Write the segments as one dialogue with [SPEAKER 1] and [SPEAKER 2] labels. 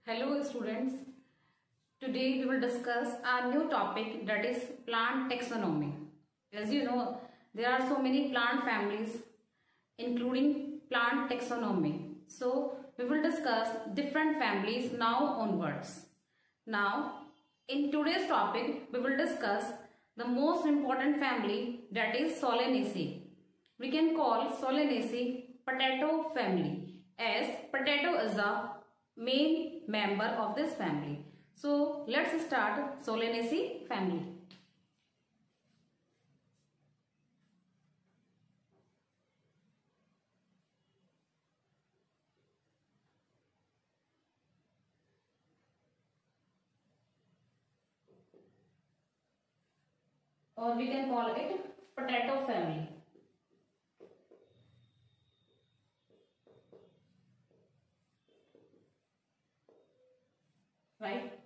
[SPEAKER 1] Hello students, today we will discuss a new topic, that is plant taxonomy. As you know, there are so many plant families including plant taxonomy. So we will discuss different families now onwards. Now in today's topic we will discuss the most important family, that is Solanaceae. We can call Solanaceae potato family, as potato is the main member of this family. So let's start Solanaceae family. Or we can call it potato family. Right?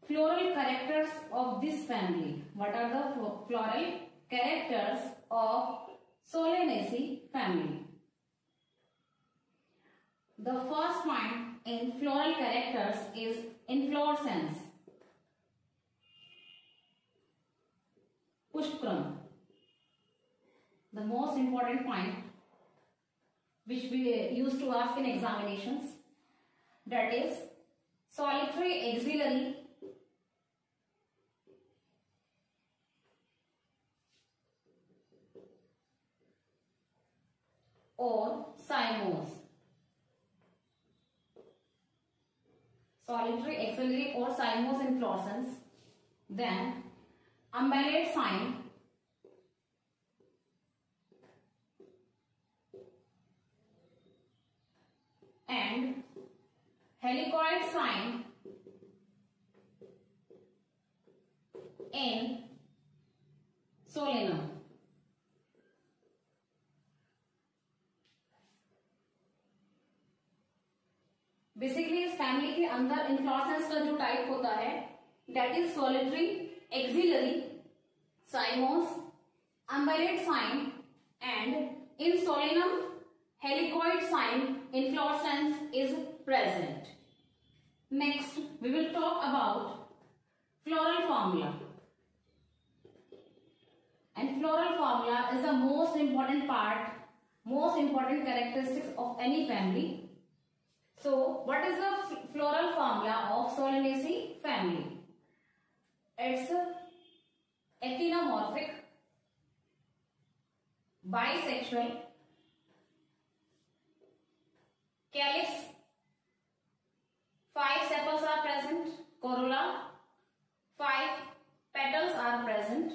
[SPEAKER 1] Floral characters of this family. What are the floral characters of Solanaceae family? The first point in floral characters is inflorescence. Pushpram. The most important point which we used to ask in examinations, that is solitary axillary or cymose. Solitary axillary or cymose inflorescence. Then umbellate cyme, and helicoid cyme in Solanum. Basically इस family के अंदर inflorescence का जो type होता है, that is solitary axillary साइमोस umbellate cyme, and in Solanum helicoid cyme inflorescence is present. Next we will talk about floral formula, and floral formula is the most important part, most important characteristics of any family. So what is the floral formula of Solanaceae family? It's actinomorphic, bisexual, calyx, 5 sepals are present, corolla, 5 petals are present,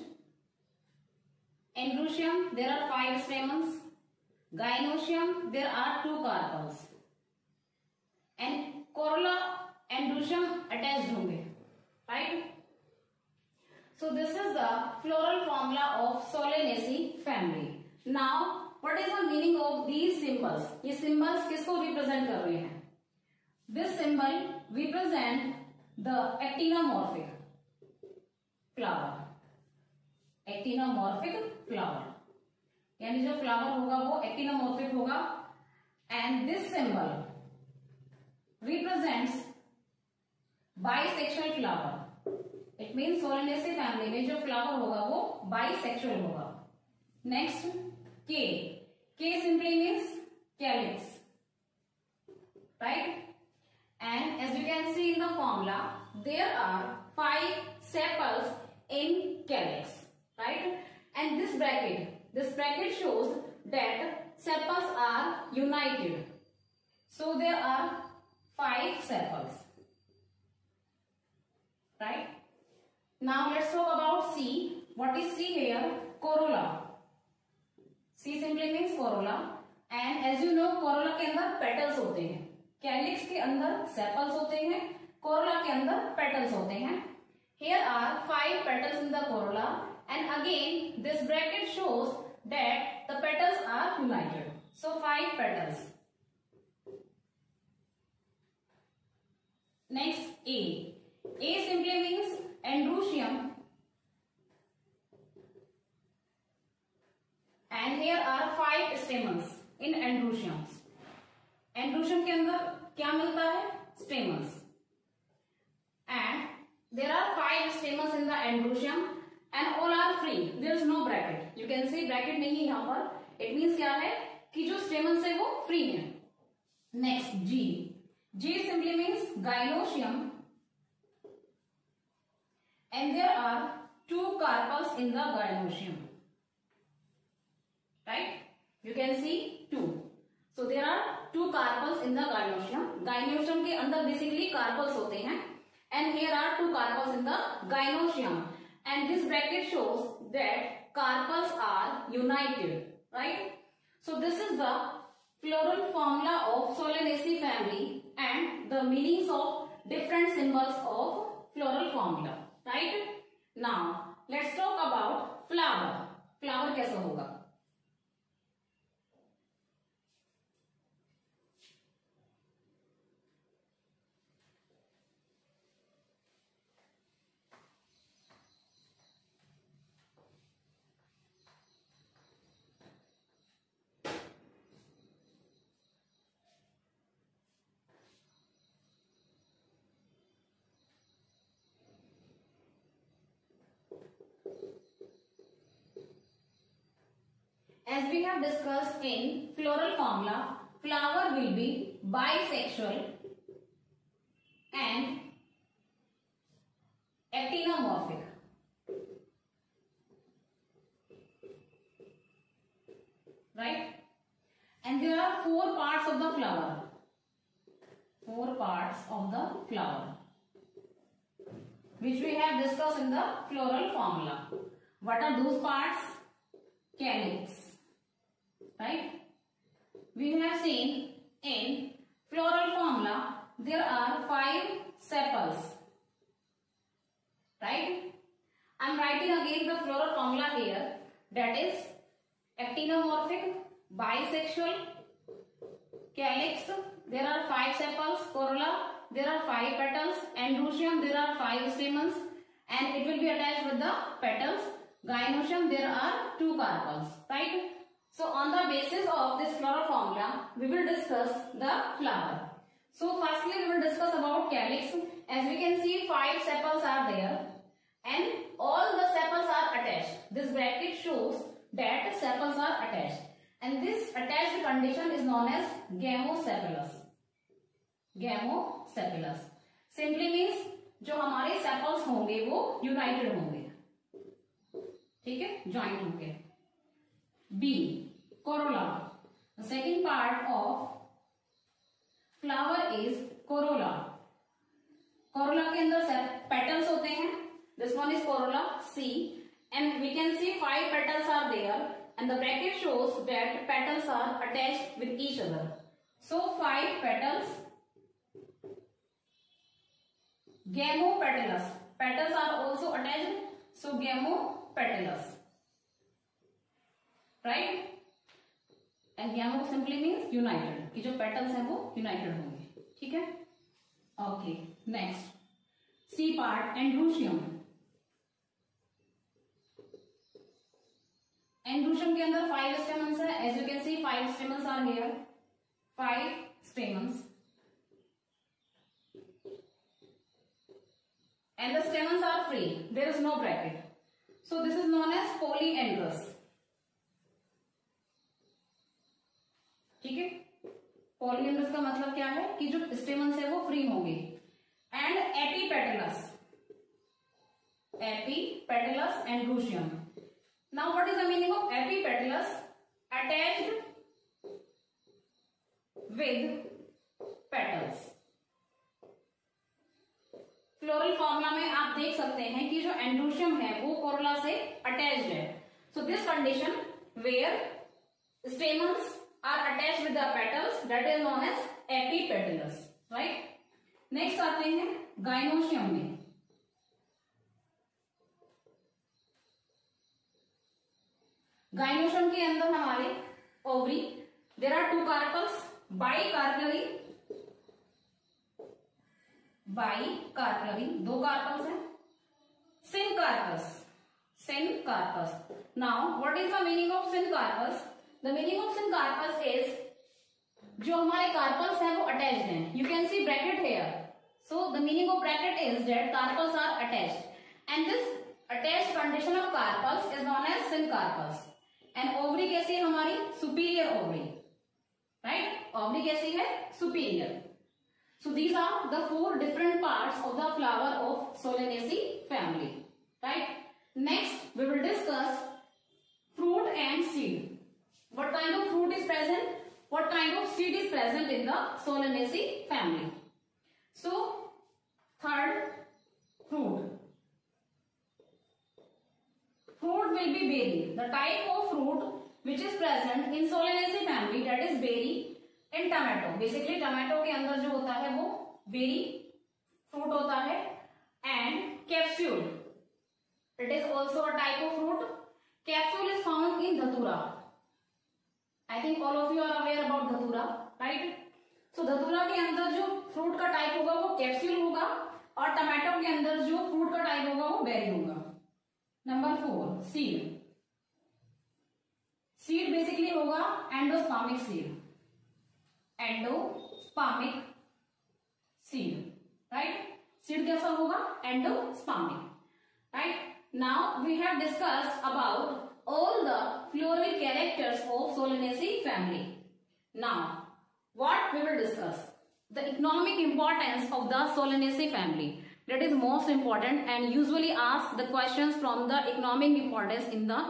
[SPEAKER 1] androecium there are 5 stamens, gynoecium there are 2 carpels, and corolla androecium attached होंगे, right? So this is the floral formula of Solanaceae family. Now what is the meaning of these symbols? ये symbols किसको represent कर रहे हैं? This symbol represent the actinomorphic flower. Actinomorphic flower, यानी जो flower होगा वो actinomorphic होगा, and this symbol represents bisexual flower. It means Solanaceae family में जो flower होगा वो bisexual होगा. Next K. K simply means calyx, right? And as you can see in the formula, there are 5 sepals in calyx, right? And this bracket shows that sepals are united. So there are 5 sepals, right? Now let's talk about C. What is C here? Corolla. C simply means corolla, and as you know corolla के अंदर petals होते हैं, calyx के अंदर sepals होते हैं, corolla के अंदर petals होते हैं. Here are 5 petals in the corolla, and again this bracket shows that the petals are united. So 5 petals. Next A. A simply means androecium, and here are 5 stamens in androeciums. Androecium के अंदर क्या मिलता है? Stamens. And there are 5 stamens in the androecium and all are free. There is no bracket. You can see bracket नहीं है यहाँ पर. It means क्या है कि जो स्टेमन्स है वो फ्री है. Next G. G simply means gynoecium and there are 2 carpels in the gynoecium, right? You can see 2. So there are 2 carpels in the gynoecium. Gynoecium के अंदर basically carpels होते हैं and here are 2 carpels in the gynoecium and this bracket shows that carpels are united, right? So this is the floral formula of Solanaceae family and the meanings of different symbols of floral formula. Right? Now let's talk about flower. Flower कैसा होगा? As we have discussed in floral formula, flower will be bisexual and actinomorphic. Right? And there are 4 parts of the flower. 4 parts of the flower, which we have discussed in the floral formula. What are those parts? Calyx. Right? We have seen in floral formula there are 5 sepals. Right? I am writing again the floral formula here. That is actinomorphic, bisexual, calyx. There are 5 sepals. Corolla. There are 5 petals. Androecium. There are 5 stamens, and it will be attached with the petals. Gynoecium. There are 2 carpels. Right? So on the basis of this floral formula, we will discuss the flower. So firstly, we will discuss about calyx. As we can see, 5 sepals are there, and all the sepals are attached. This bracket shows that sepals are attached, and this attached condition is known as gamosepalous. Gamosepalous simply means जो हमारे sepals होंगे वो united होंगे. ठीक है, joint होंगे. B. Corolla. The second part of flower is corolla. Corolla के अंदर petals होते हैं. This one is corolla. C. And we can see 5 petals are there, and the bracket shows that petals are attached with each other. So 5 petals. Gamopetalous. Petals are also attached. So gamopetalous. Right? And gamo simply means united. कि जो petals हैं वो united होंगे. ठीक है? Okay. Next. C part, androecium. Androecium के अंदर 5 stamens है. As you can see, 5 stamens are here. 5 stamens. And the stamens are free. There is no bracket. So this is known as polyandrous. ठीक है, polyandrous का मतलब क्या है कि जो स्टेमन्स है वो फ्री होंगे. And epipetalous. Epipetalous androecium. Now what is the meaning of epipetalous? Attached with petals. Floral formula में आप देख सकते हैं कि जो एंड्रोशियम है वो कोरोला से अटैच्ड है. So this condition where stamens are attached with the petals, that is known as epipetalous. Right? Next आते हैं gynoecium में. Gynoecium के अंदर हमारे ovary. There are 2 carpels. Bicarpellary. 2 carpels हैं. Syncarpus. Now what is the meaning of syncarpus? The meaning of syncarpus is जो हमारे carpals हैं वो अटैच्ड हैं. You can see bracket here. So the meaning of bracket is that carpels are attached and this attached condition of carpels is known as syncarpels. And ovary कैसी है हमारी? Superior ovary. Right, ovary कैसी है? Superior. So these are the 4 different parts of the flower of Solanaceae family. Right. Next, we will discuss fruit and seed. What kind of fruit is present? What kind of seed is present in the Solanaceae family? So, third, fruit. Fruit will be berry. The type of fruit which is present in Solanaceae family, that is berry. In tomato, basically tomato के अंदर जो होता है वो berry fruit होता है. And capsule, it is also a type of fruit. Capsule is found in dhatura. I think all of you are aware about dhatura, right. So dhatura के अंदर जो फ्रूट का टाइप होगा वो कैप्सूल होगा और टमाटो के अंदर जो फ्रूट का टाइप होगा वो बेरी होगा. Number 4, seed. सीड बेसिकली होगा endospermic seed. Endospermic seed. Right, seed कैसा होगा? Endospermic. Right. Now we have discussed about all the floral characters of Solanaceae family. Now what we will discuss? The economic importance of the Solanaceae family. That is most important and usually asked the questions from the economic importance in the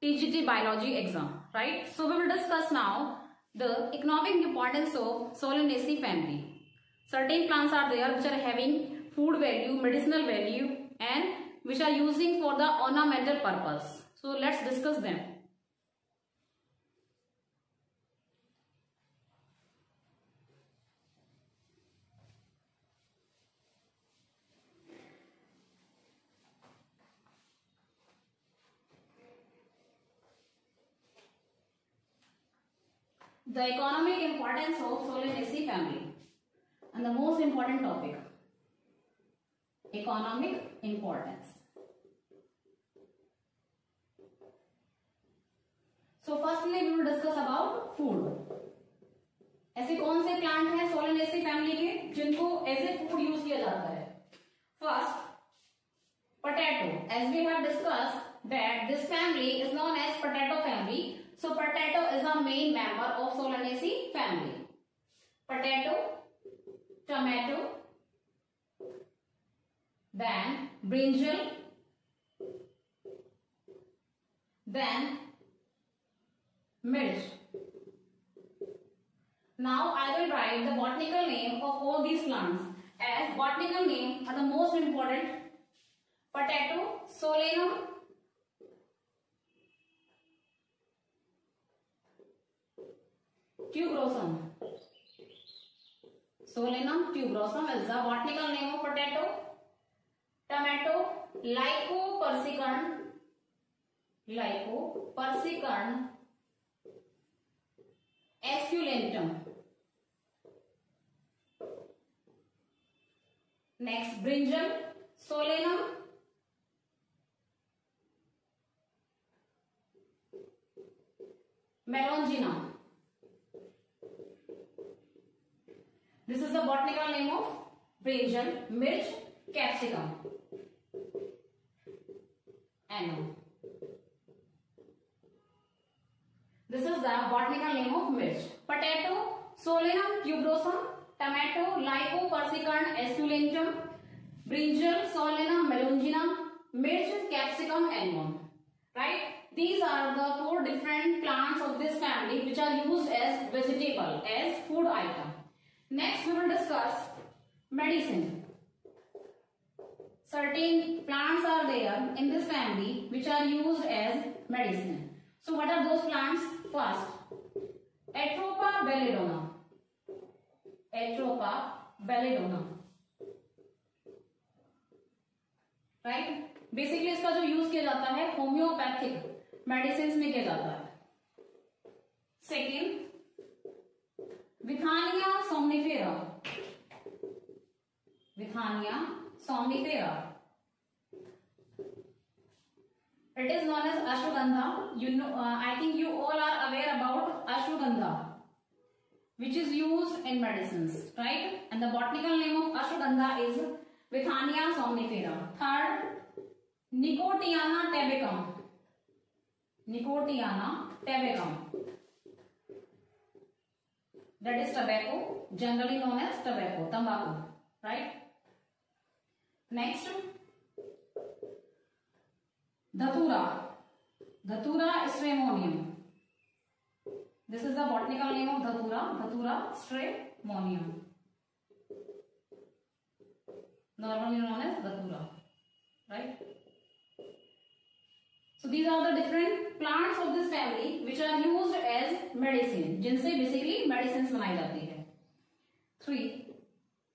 [SPEAKER 1] TGT biology exam. Right. So we will discuss now the economic importance of Solanaceae family. Certain plants are there which are having food value, medicinal value, and which are using for the ornamental purpose. So let's discuss them. The economic importance of Solanaceae family and the most important topic, economic importance. So firstly we will discuss about food. ऐसे कौन से plant हैं Solanaceae family के जिनको as a food use किया जाता है? First, potato. As we have discussed that this family is known as potato family. So potato is a main member of Solanaceae family. Potato, tomato, then brinjal, then mirch. Now I will write the botanical name of all these plants. As botanical name are the most important. Potato, Solanum tuberosum. Solanum tuberosum is the botanical name of potato. Tomato, Lycopersicum. Lycopersicum esculentum. Next, brinjal, Solanum melongena. This is the botanical name of brinjal. Mirch, capsicum. Annuum. This is the botanical name of mirch. Potato, Solanum tuberosum. Tomato, Lycopersicum esculentum. Brinjal, Solanum melongena. Mirch, capsicum, annuum. Right? These are the 4 different plants of this family which are used as vegetable, as food item. Next we will discuss medicine. Certain plants are there in this family which are used as medicine. So what are those plants? First, Atropa belladonna. Atropa belladonna. Right? Basically इसका जो use किया जाता है homeopathic medicine में किया जाता है. Second, Withania somnifera. Withania somnifera. It is known as ashwagandha. You know, I think you all are aware about ashwagandha. which is used in medicines, right? And the botanical name of ashwagandha is Withania somnifera. Third, Nicotiana tabacum. Nicotiana tabacum. That is tobacco, generally known as tobacco, tambaku, right? Next, Dhatura. Dhatura stramonium. This is the botanical name of Dhatura, Dhatura stramonium. Normally known as Dhatura, right? So these are the different plants of this family which are used as medicine, जिनसे basically medicines बनाई जाती है. 3.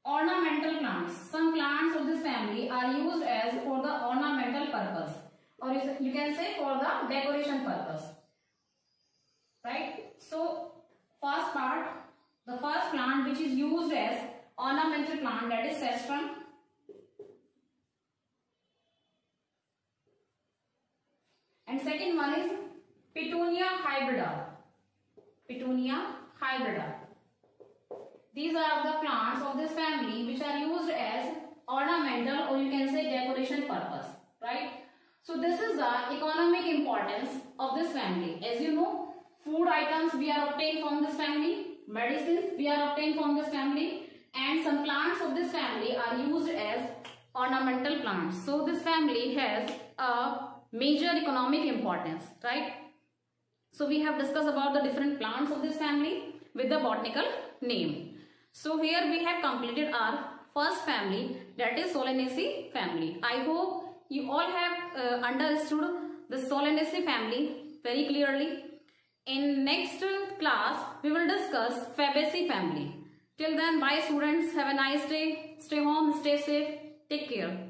[SPEAKER 1] Ornamental plants. Some plants of this family are used as for the ornamental purpose, or you can say for the decoration purpose, right? So first part, the first plant which is used as ornamental plant, that is cestrum. And second one is Petunia hybrida. Petunia hybrida. These are the plants of this family which are used as ornamental, or you can say decoration purpose, right? So this is the economic importance of this family. As you know, food items we are obtained from this family, medicines we are obtained from this family, and some plants of this family are used as ornamental plants. So this family has a major economic importance, right? So we have discussed about the different plants of this family with the botanical name. So here we have completed our first family, that is Solanaceae family. I hope you all have understood the Solanaceae family very clearly. In next class, we will discuss Fabaceae family. Till then, bye students. Have a nice day. Stay home, stay safe. Take care.